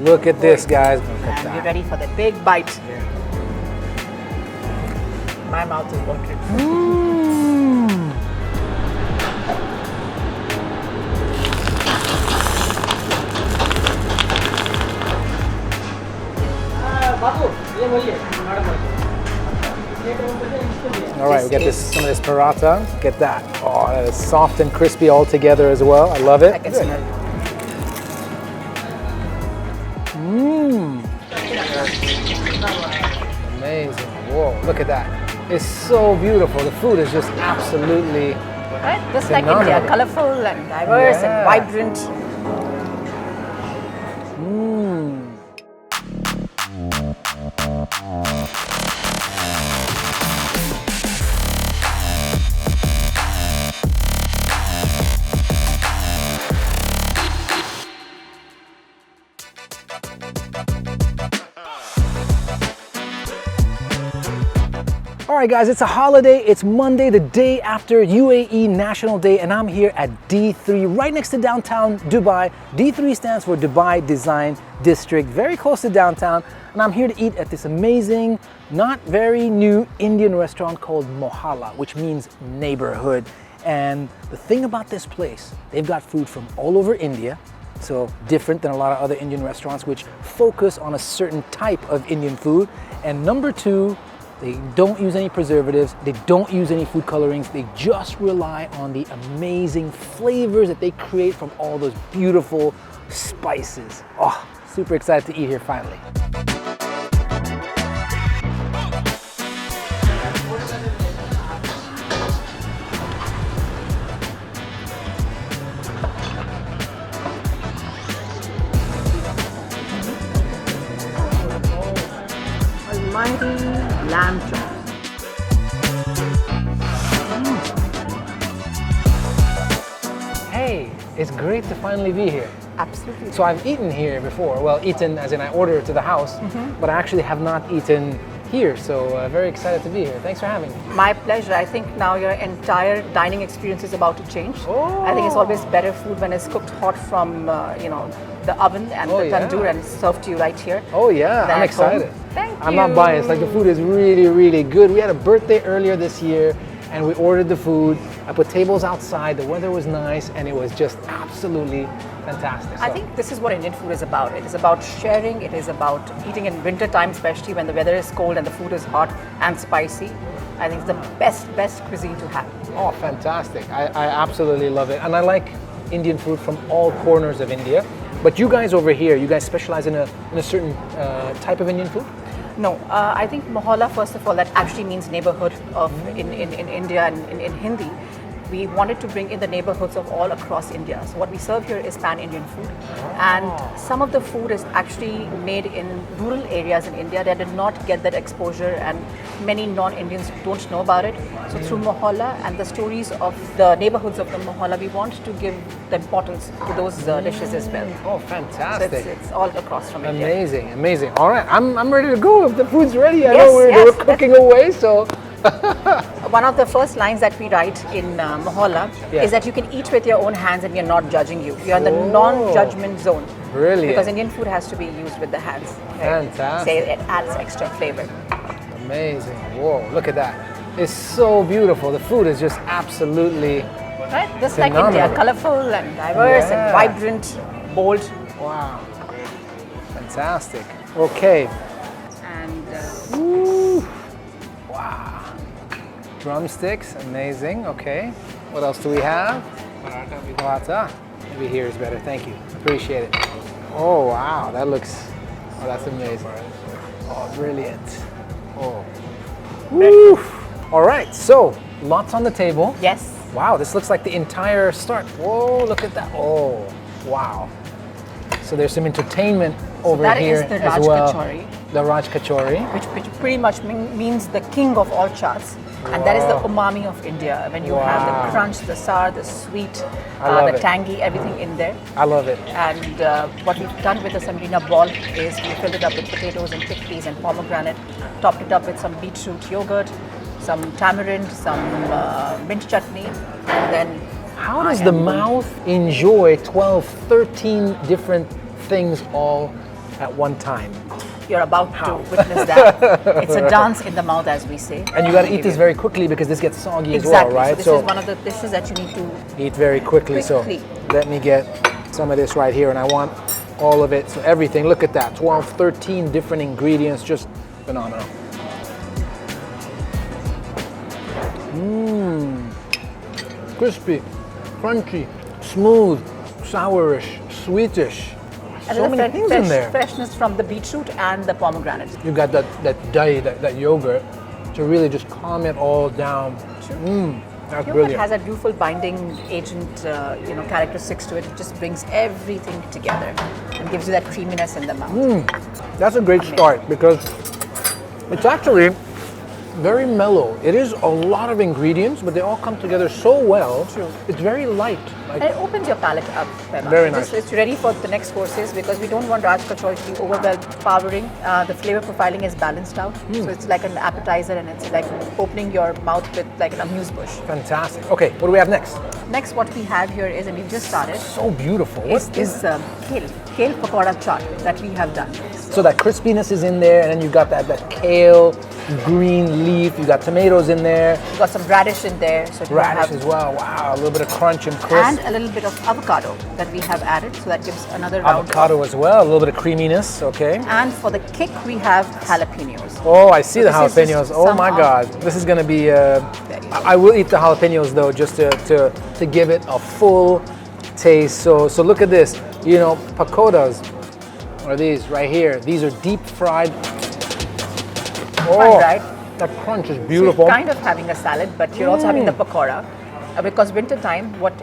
Look at this, guys. Look at And that. we're ready for the big bite. My mouth is watering. All right, we get some of this paratha. Get that. Oh, that is soft and crispy all together as well. I love it. I can smell it. Amazing. Whoa, look at that. It's so beautiful. The food is just absolutely Right? Just like phenomenal. India, colorful and diverse Yeah. and vibrant. All right, guys, it's a holiday. It's Monday, the day after UAE National Day, and I'm here at D3, right next to downtown Dubai. D3 stands for Dubai Design District, very close to downtown, and I'm here to eat at this amazing, not very new Indian restaurant called Mohalla, which means neighborhood. And the thing about this place, they've got food from all over India, so different than a lot of other Indian restaurants which focus on a certain type of Indian food. And number two, they don't use any preservatives, they don't use any food colorings, they just rely on the amazing flavors that they create from all those beautiful spices. Oh, super excited to eat here finally. Almighty lamb chop. Hey, it's great to finally be here. Absolutely. So I've eaten here before, well, eaten as in I ordered to the house, but I actually have not eaten here, so very excited to be here. Thanks for having me. My pleasure. I think now your entire dining experience is about to change. Oh. I think it's always better food when it's cooked hot from the oven and Oh, the yeah. tandoor and served to you right here. Oh yeah, Than I'm at home. excited. Thank I'm not you. biased, like the food is really, really good. We had a birthday earlier this year and we ordered the food. I put tables outside, the weather was nice, and it was just absolutely fantastic. I So- think this is what Indian food is about. It is about sharing. It is about eating in winter time, especially when the weather is cold and the food is hot and spicy. I think it's the best cuisine to have. Oh, fantastic. I absolutely love it. And I like Indian food from all corners of India. But you guys over here, you guys specialize in a certain type of Indian food? No, I think Mohalla, first of all, that actually means neighborhood of in India and in Hindi. We wanted to bring in the neighborhoods of all across India. So what we serve here is pan-Indian food. And some of the food is actually made in rural areas in India that did not get that exposure, and many non-Indians don't know about it. So through Mohalla and the stories of the neighborhoods of the Mohalla, we want to give the importance to those dishes as well. Oh, So fantastic. it's all across from India. Amazing, amazing. All right, I'm ready to go if the food's ready. I Yes, know yes, we're cooking away, so. One of the first lines that we write in Mohalla Yeah. is that you can eat with your own hands and we are not judging you. You're in the Oh. non-judgment zone. Brilliant. Because Indian food has to be used with the hands. Fantastic. Say it adds extra flavor. Amazing. Whoa, look at that. It's so beautiful. The food is just absolutely, Right? Just like Phenomenal. India, colorful and diverse Yeah. and vibrant, bold. wow. Fantastic. Okay. And Woo. Wow. Drumsticks, amazing. Okay. What else do we have? Paratha. Maybe here is better. Thank you. Appreciate it. Oh wow, that looks. Oh, that's amazing. Oh, brilliant. Oh. Woo. All right. So lots on the table. yes, Wow, this looks like the entire start. Whoa, look at that. Oh, wow. So there's some entertainment over that here is the as Raj well. Kachori. The Raj Kachori. which pretty much means the king of all chats. And that is the umami of India. When you have Wow. the crunch, the sour, the sweet, I love the it. tangy, everything in there. I love it. And what we've done with the semolina ball is we filled it up with potatoes and chickpeas and pomegranate, topped it up with some beetroot yogurt, some tamarind, some mint chutney, and then How does the mouth enjoy 12, 13 different things all at one time. You're about to witness that. It's a dance in the mouth, as we say. And you got to eat this very quickly because this gets soggy Exactly. as well, right? So this is one of the dishes that you need to eat very quickly. So let me get some of this right here, and I want all of it. So everything, look at that, 12, 13 different ingredients, just phenomenal. Crispy, crunchy, smooth, sourish, sweetish. And So many things in there. Freshness from the beetroot and the pomegranate. You got that dahi, that yogurt, to really just calm it all down. That's Yogurt brilliant. has a beautiful binding agent, characteristics to it. It just brings everything together and gives you that creaminess in the mouth. That's a great start because it's actually very mellow. It is a lot of ingredients, but they all come together so well. True. It's very light. And it opens your palate up. Pema. Very nice. It's ready for the next courses because we don't want Raj Kachori to be overpowering. The flavor profiling is balanced out. So it's like an appetizer and it's like opening your mouth with like an amuse bush. Fantastic. Okay, what do we have next? Next, what we have here is, and we've just started, So beautiful. is kale pakoda chaat that we have done. So that crispiness is in there, and then you got that kale, green leaf. You got tomatoes in there, We've got some radish in there. So you radish have, as well. Wow, a little bit of crunch and crisp. and a little bit of avocado that we have added. So that gives another round. Avocado as well, a little bit of creaminess. Okay. And for the kick, we have jalapenos. Oh, I see So the this is jalapenos. just Oh some my of- God, this is gonna be. I will eat the jalapenos though, just to give it a full taste. So look at this. You know, pakodas are these right here. These are deep fried. Fun, right? That crunch is So beautiful. you're kind of having a salad, but you're also having the pakora. Because winter time, what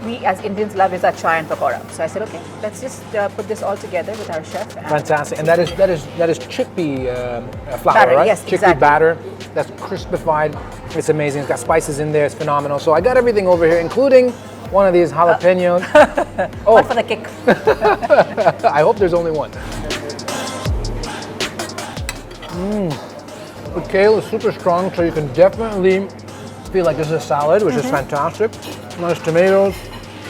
we as Indians love is our chai and pakora. So I said, okay, let's just put this all together with our chef. And Fantastic, and that is chickpea flour, Batter, right? yes, Chickpea exactly. batter. That's crispified. It's amazing. It's got spices in there. It's phenomenal. So I got everything over here, including one of these jalapenos. But for the kick. I hope there's only one. The kale is super strong, so you can definitely feel like this is a salad, which is fantastic. Nice tomatoes.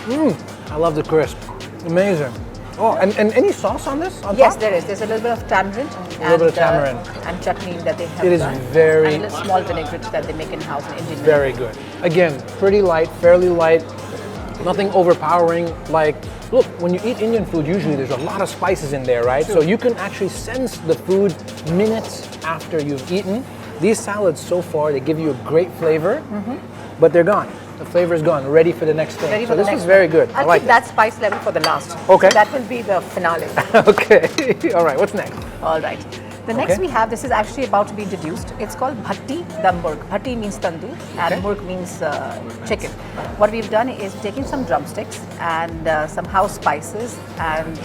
I love the crisp. Amazing. Oh, and any sauce on this? On Yes, top? there is. There's a little bit of tamarind. little bit of tamarind. And chutney that they have It is done. very- And a little small vinaigrette that they make in-house in Indian. Very good. Again, pretty light, fairly light. Nothing overpowering. Like, look, when you eat Indian food, usually there's a lot of spices in there, right? So you can actually sense the food minutes after you've eaten. These salads so far, they give you a great flavor, but they're gone. The flavor is gone, ready for the next thing. Ready So for the this next was very one. good. I I'll like keep that spice level for the last. Okay. So that will be the finale. it. Okay. All right, what's next? All right. The next Okay. we have, this is actually about to be introduced. It's called bhatti dum murg. Bhatti means tandoor and Okay. murg means chicken. What we've done is taken some drumsticks and some house spices and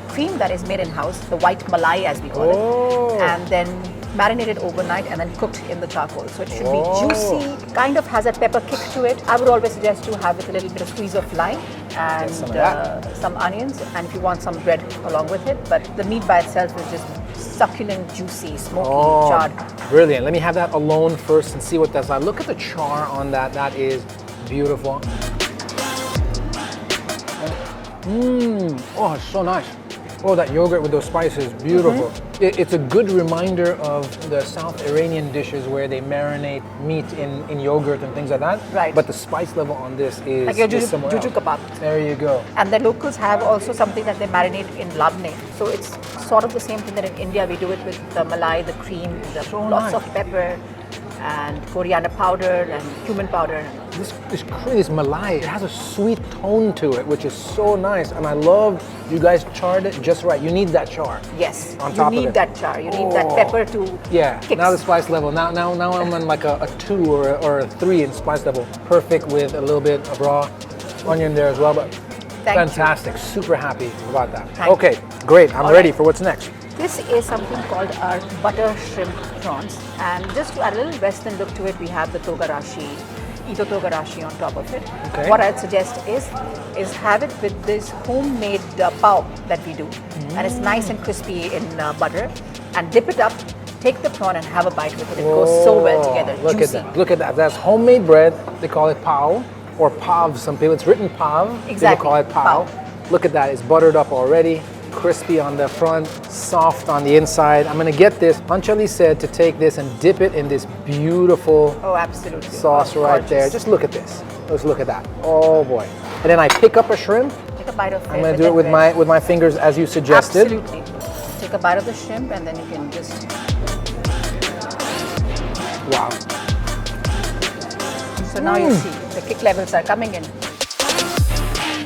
cream that is made in house, the white malai as we call Oh. it, and then marinated overnight and then cooked in the charcoal. So it should Oh. be juicy, kind of has a pepper kick to it. I would always suggest to have with a little bit of squeeze of lime and some of that. some onions, and if you want some bread along with it. But the meat by itself is just succulent, juicy, smoky, charred. Brilliant. Let me have that alone first and see what that's like. Look at the char on that. That is beautiful. Oh, it's so nice. Oh, that yogurt with those spices, beautiful. It's a good reminder of the South Iranian dishes where they marinate meat in yogurt and things like that. Right. But the spice level on this is, Like your is somewhere juju else. kebab. There you go. And the locals have also something that they marinate in labne. So it's sort of the same thing that in India we do it with the malai, the cream, lots nice. of pepper and coriander powder and cumin powder. This malai, it has a sweet tone to it, which is so nice. And I love you guys charred it just right. You need that char. Yes, On you top of need it. that char. You need that pepper to Yeah, kick. now the spice level. Now I'm on like a 2 or a 3 in spice level. Perfect with a little bit of raw onion there as well. But Thank you. fantastic. Super happy about that. Thank Okay, great. I'm All ready right. for what's next. This is something called our butter shrimp prawns. And just to add a little western look to it, we have the togarashi, ito togarashi on top of it. Okay. What I'd suggest is have it with this homemade pao that we do. And it's nice and crispy in butter. And dip it up, take the prawn and have a bite with it. It goes so well together, Look juicy. at that. Look at that. That's homemade bread. They call it pav or pav. Some people, it's written pav. Exactly. People call it pav. Pav. Look at that. It's buttered up already. crispy on the front, soft on the inside. I'm gonna get this. Anjali said to take this and dip it in this beautiful Oh, absolutely. sauce Oh, right gorgeous. there. Just look at this. Let's look at that. Oh boy. And then I pick up a shrimp. Take a bite of it. I'm gonna do it with my fingers as you suggested. Absolutely. Take a bite of the shrimp and then you can just. Wow. So now you see the kick levels are coming in.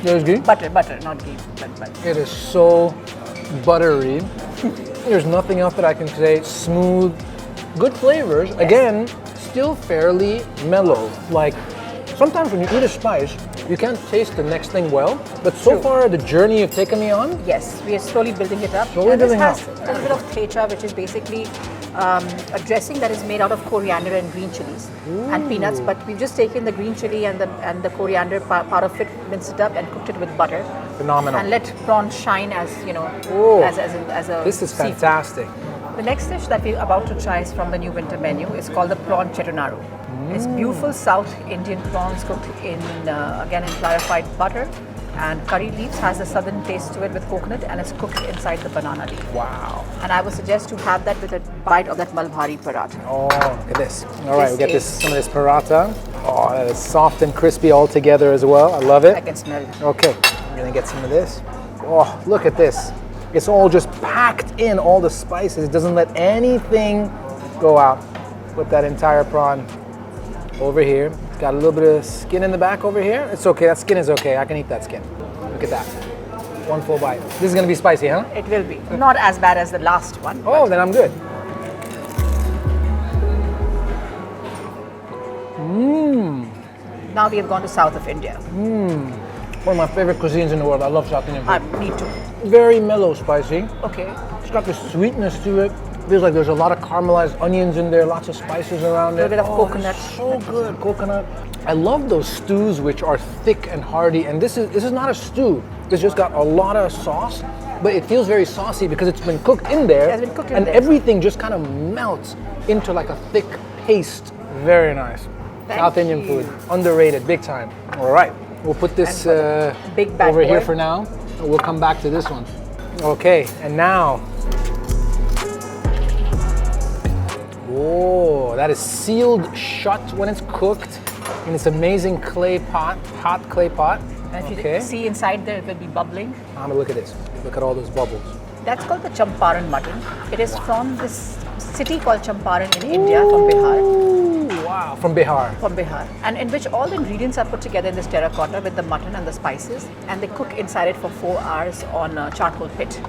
There's ghee. Butter, not ghee, but butter. It is so buttery. There's nothing else that I can say. Smooth, good flavors. Yes. Again, still fairly mellow. Like sometimes when you eat a spice, you can't taste the next thing well. But so True. far, the journey you've taken me on, Yes, we are slowly building it up. Slowly And this building has up. a little bit of thecha, which is basically a dressing that is made out of coriander and green chilies and peanuts. But we've just taken the green chili and the coriander part of it, minced it up, and cooked it with butter. phenomenal. And let prawn shine as Oh, as a This is seafood. fantastic. The next dish that we're about to try is from the new winter menu. It's called the prawn chettinadu. It's beautiful South Indian prawns cooked in again in clarified butter, and curry leaves has a southern taste to it with coconut, and it's cooked inside the banana leaf. Wow. And I would suggest to have that with a bite of that malbhari paratha. Oh, look at this. All right, This we get is- some of this paratha. Oh, that is soft and crispy all together as well. I love I it. can smell it. Okay, I'm gonna get some of this. Oh, look at this. It's all just packed in, all the spices. It doesn't let anything go out. Put that entire prawn over here. It's got a little bit of skin in the back over here. It's okay, that skin is okay. I can eat that skin. Look at that. One full bite. This is gonna be spicy, huh? It will be. Not as bad as the last one. Oh, then I'm good. Now we have gone to south of India. One of my favorite cuisines in the world. I love South Indian food. Me too. Very mellow spicy. Okay. It's got this sweetness to it. Feels like there's a lot of caramelized onions in there, lots of spices around it. Little bit of Oh, coconut. it's so good, coconut. I love those stews which are thick and hearty, and this is not a stew. It's just got a lot of sauce, but it feels very saucy because it's been cooked in there, It's been cooked in and there. everything just kind of melts into like a thick paste. Very nice. Thank South Indian you. food, underrated, big time. All right, we'll put this And for the big bad over here boy. for now. and we'll come back to this one. Okay, and now. Oh, that is sealed shut when it's cooked in this amazing clay pot, hot clay pot. And if Okay, you see inside there, it will be bubbling. look at this. Look at all those bubbles. That's called the Champaran mutton. It is from this city called Champaran in India, from Bihar. Ooh, wow, from Bihar. From Bihar, and in which all the ingredients are put together in this terracotta with the mutton and the spices, and they cook inside it for 4 hours on a charcoal pit.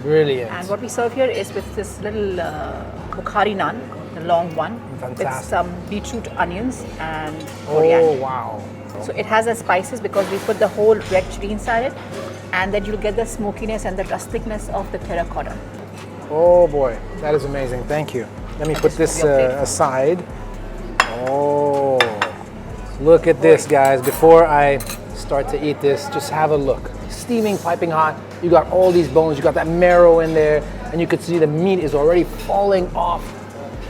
Brilliant. And what we serve here is with this little bukhari naan, the long one, with Fantastic. some beetroot, onions, and Oh, coriander. wow. So it has the spices because we put the whole red chili inside it, and then you'll get the smokiness and the rusticness of the terracotta. Oh boy, that is amazing. Thank you. Let me put this your plate. aside. Oh, look at this, guys. Before I start to eat this, just have a look. Steaming, piping hot. You got all these bones. You got that marrow in there, and you could see the meat is already falling off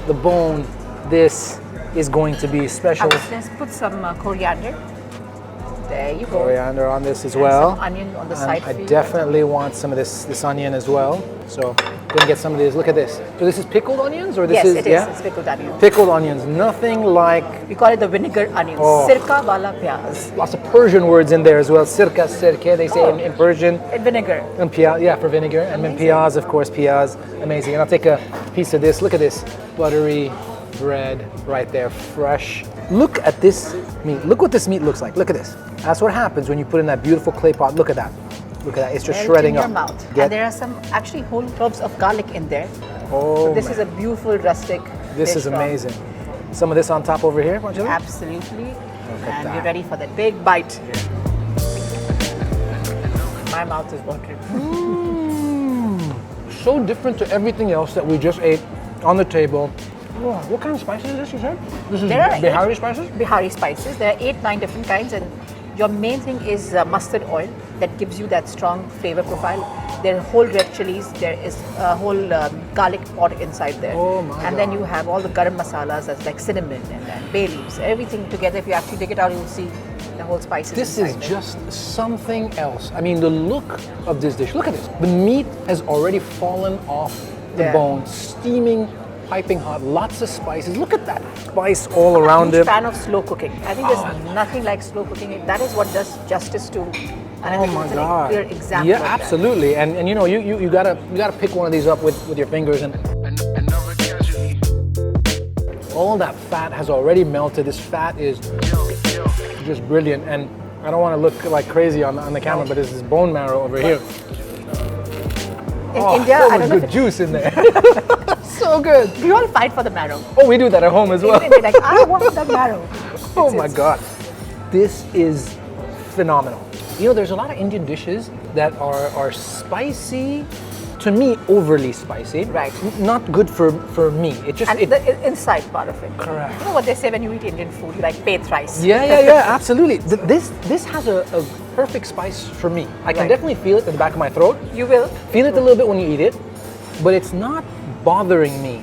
the bone. This is going to be special. Let's put some coriander. There you go. Coriander on this as And well. some onion on the And side I for you. definitely want some of this onion as well. So gonna get some of this. Look at this. So this is pickled onions, or this Yes, is it is. yeah? It's pickled onion. Pickled onions. Nothing like We call it the vinegar onions. Oh. Sirka wala pyaz. lots of Persian words in there as well. Sirka, sirke, they say in Persian. And vinegar. And piyaz, yeah, for vinegar. And then piyaz, of course, piyaz. Amazing. And I'll take a piece of this. Look at this. Buttery bread right there, fresh. Look at this meat. Look what this meat looks like. Look at this. That's what happens when you put in that beautiful clay pot. Look at that. Look at that. It's just Melt shredding in your up. mouth. Get- And there are some actually whole cloves of garlic in there. oh, This man. is a beautiful rustic. This dish is from- amazing. Some of this on top over here, Anjali? Absolutely. at And that. you're ready for that big bite. My mouth is watering. So different to everything else that we just ate on the table. Oh, what kind of spices is this, you said? This is There are Bihari spices? Bihari spices. There are 8-9 different kinds, and your main thing is mustard oil that gives you that strong flavor profile. There are whole red chilies. There is a whole garlic pot inside there. Oh my And then God. you have all the garam masalas, that's like cinnamon and bay leaves. Everything together. If you actually dig it out, you'll see the whole spices. This is inside it. just something else. I mean, the look of this dish, look at this. The meat has already fallen off the Yeah. bone, steaming, piping hot, lots of spices. Look at that spice all around I'm a it. fan of slow cooking. I think there's nothing like slow cooking. That is what does justice to. And I Oh think my it's God! a clear example. Yeah, of that. absolutely. And you know, you gotta pick one of these up with your fingers, and all that fat has already melted. This fat is just brilliant, and I don't want to look like crazy on the camera, but there's this bone marrow over here. In India, so I much don't know good juice in there. So good. we all fight for the marrow. Oh, we do that at home as well. They're like, I want the marrow. Oh my God. This is phenomenal. You know, there's a lot of Indian dishes that are spicy, to me, overly spicy. Right. Not good for me. It just, And the inside part of it. Correct. You know what they say when you eat Indian food? You like peth rice. yeah, absolutely. This has a perfect spice for me. I can Right. definitely feel it at the back of my throat. You will. Feel it a little bit when you eat it, but it's not bothering me.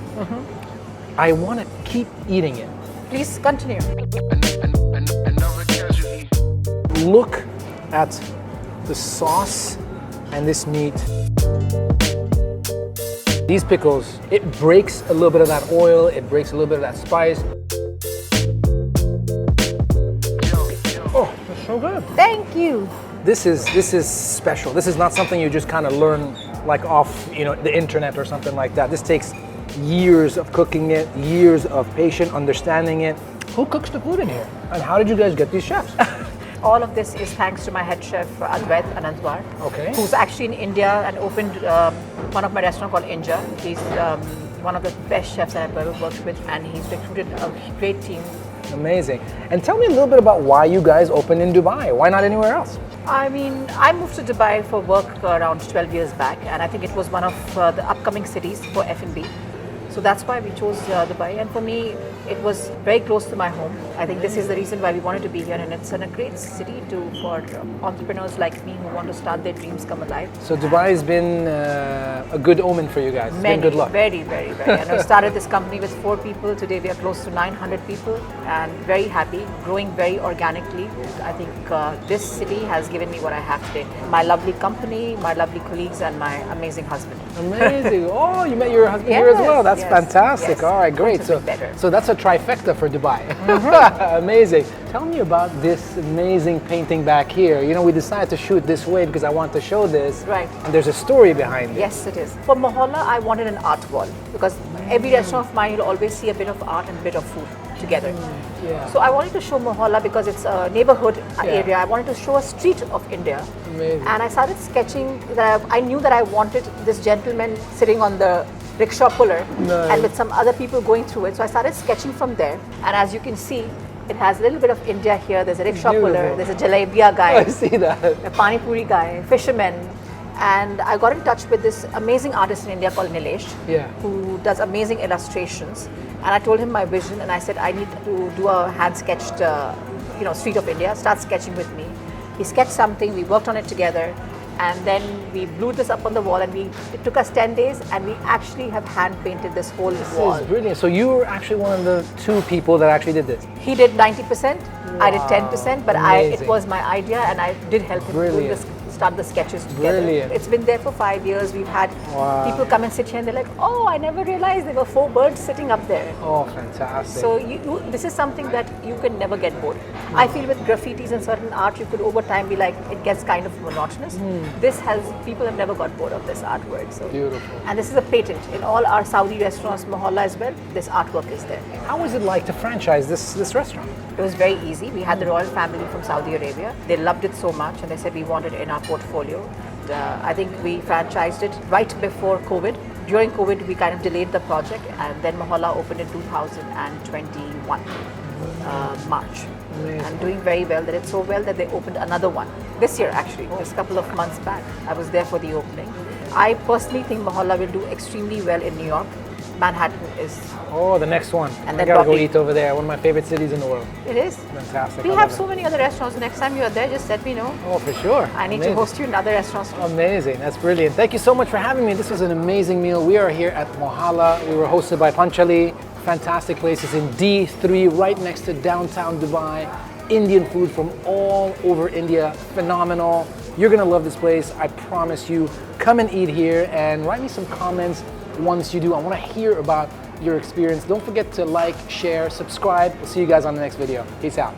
I want to keep eating it. Please continue. Look at the sauce and this meat. These pickles, it breaks a little bit of that oil, it breaks a little bit of that spice. Oh, that's so good. Thank you. This is special. This is not something you just kind of learn like off, you know, the internet or something like that. This takes years of cooking it, years of patient understanding it. Who cooks the food in here? And how did you guys get these chefs? All of this is thanks to my head chef Advait Anandwar, Okay. who's actually in India and opened one of my restaurants called Inja. He's one of the best chefs that I've ever worked with, and he's recruited a great team. Amazing. And tell me a little bit about why you guys opened in Dubai. Why not anywhere else? I mean, I moved to Dubai for work around 12 years back, and I think it was one of the upcoming cities for F&B. So that's why we chose Dubai, and for me, it was very close to my home. I think this is the reason why we wanted to be here, and it's a great city for entrepreneurs like me who want to start their dreams come alive. So Dubai has been a good omen for you guys. It's been good luck. Very, very, very. And I started this company with 4 people. Today we are close to 900 people, and very happy, growing very organically. I think this city has given me what I have today. My lovely company, my lovely colleagues, and my amazing husband. Amazing. Oh, you met your husband here as well. That's yes, fantastic. yes. All right, great. Couldn't have been better. So that's a trifecta for Dubai. Amazing. Tell me about this amazing painting back here. You know, we decided to shoot this way because I want to show this. Right. And there's a story behind it. Yes, it is. For Mohalla, I wanted an art wall because every restaurant of mine, you'll always see a bit of art and a bit of food together. Yeah. So I wanted to show Mohalla because it's a neighborhood area. I wanted to show a street of India. Amazing. And I started sketching that I knew that I wanted this gentleman sitting on the rickshaw puller Nice. and with some other people going through it. So I started sketching from there. And as you can see, it has a little bit of India here. There's a rickshaw puller, Beautiful. there's a jalebia guy, I see that. a pani puri guy, fishermen. And I got in touch with this amazing artist in India called Nilesh, Yeah. who does amazing illustrations. And I told him my vision, and I said, I need to do a hand-sketched, street of India. Start sketching with me. He sketched something. We worked on it together, and then we glued this up on the wall. And it took us 10 days, and we actually have hand-painted this whole wall. This is brilliant. So you were actually one of the 2 people that actually did this. He did 90%. I did 10%, but it Amazing. was my idea, and I did help him do Brilliant. start the sketches together. Brilliant. It's been there for 5 years. We've had people come and sit here and they're like, oh, I never realized there were 4 birds sitting up there. Oh, fantastic. So this is something that you can never get bored. I feel with graffitis and certain art, you could over time be like, it gets kind of monotonous. People have never got bored of this artwork. So. Beautiful. And this is a patent. In all our Saudi restaurants, Mohalla as well, this artwork is there. How was it like to franchise this restaurant? It was very easy. We had the royal family from Saudi Arabia. They loved it so much, and they said we wanted it in our portfolio. I think we franchised it right before COVID. During COVID, we kind of delayed the project, and then Mohalla opened in 2021, March. Amazing. And doing very well. They did so well that they opened another one this year, actually, just a couple of months back. I was there for the opening. I personally think Mohalla will do extremely well in New York. Manhattan is. Oh, the next one. And I then gotta go probably- eat over there. One of my favorite cities in the world. It is. Fantastic. We I have love so it. many other restaurants. Next time you are there, just let me know. Oh, for sure. I need Amazing. to host you in other restaurants. Amazing. That's brilliant. Thank you so much for having me. This was an amazing meal. We are here at Mohalla. We were hosted by Panchali. Fantastic places in D3, right next to downtown Dubai. Indian food from all over India. Phenomenal. You're gonna love this place, I promise you. Come and eat here and write me some comments once you do. I wanna hear about your experience. Don't forget to like, share, subscribe. We'll see you guys on the next video. Peace out.